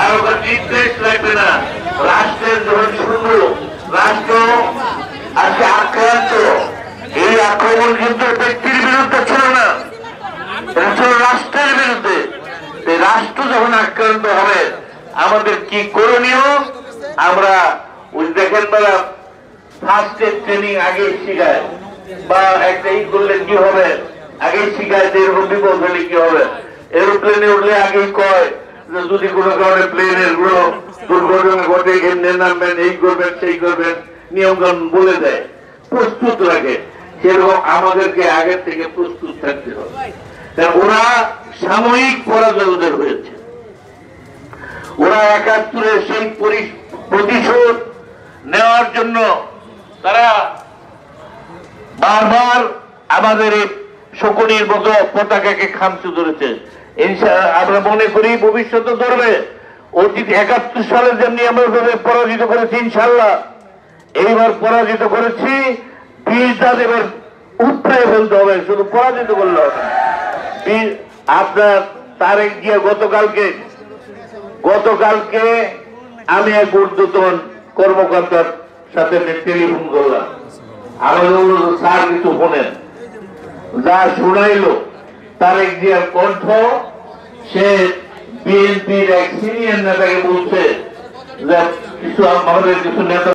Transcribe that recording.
কারো নির্দেশ লাগবে না। রাষ্ট্রের যখন শুনল রাষ্ট্র আজকে আক্রান্ত, এই আক্রমণ কিন্তু ব্যক্তির বিরুদ্ধে ছিল না, এটা ছিল রাষ্ট্রের বিরুদ্ধে। রাষ্ট্র যখন আক্রান্ত হবে আমাদের কি করণীয়? আমরা ওই দেখেন বেলা ফার্স্ট এড ট্রেনিং আগে শিখায়, বা একটা ই করলে কি হবে আগে শিখায় যে এরকম বিপদ হলে কি হবে। এরোপ্লেনে উঠলে আগেই কয় যে যদি কোনো কারণে প্লেনের গুলো দুর্ঘটনা ঘটে এমনি নামবেন, এই করবেন সেই করবেন, নিয়ম কানুন বলে দেয়, প্রস্তুত রাখে। সেরকম আমাদেরকে আগের থেকে প্রস্তুত থাকতে হবে। ওরা সাময়িক পরাজয় ওদের হয়েছে, ওরা ৭১-এর সেই প্রতিশোধ নেওয়ার জন্য তারা বারবার আমাদের এই শকুনির মতো পতাকাকে খামচে ধরেছে। আমরা মনে করি ভবিষ্যতে ধরবে। অতীত ৭১ সালে যেমনি আমরা পরাজিত করেছি, ইনশাল্লাহ এইবার পরাজিত করেছি, বীরটা এবার উৎসাহে ফেলতে হবে, শুধু পরাজিত করলে হবে। আপনার তারেক জিয়া গতকালকে আমি এক ঊর্ধ্বতন কর্মকর্তার সাথে টেলিফোন করলাম। আমাদের অনুরোধ স্যার কিছু শোনেন। যা শুনাইলো তারেক জিয়ার কণ্ঠ, সে বিএনপির এক সিনিয়র নেতাকে বলছে যে কিছু আমাদের কিছু নেতা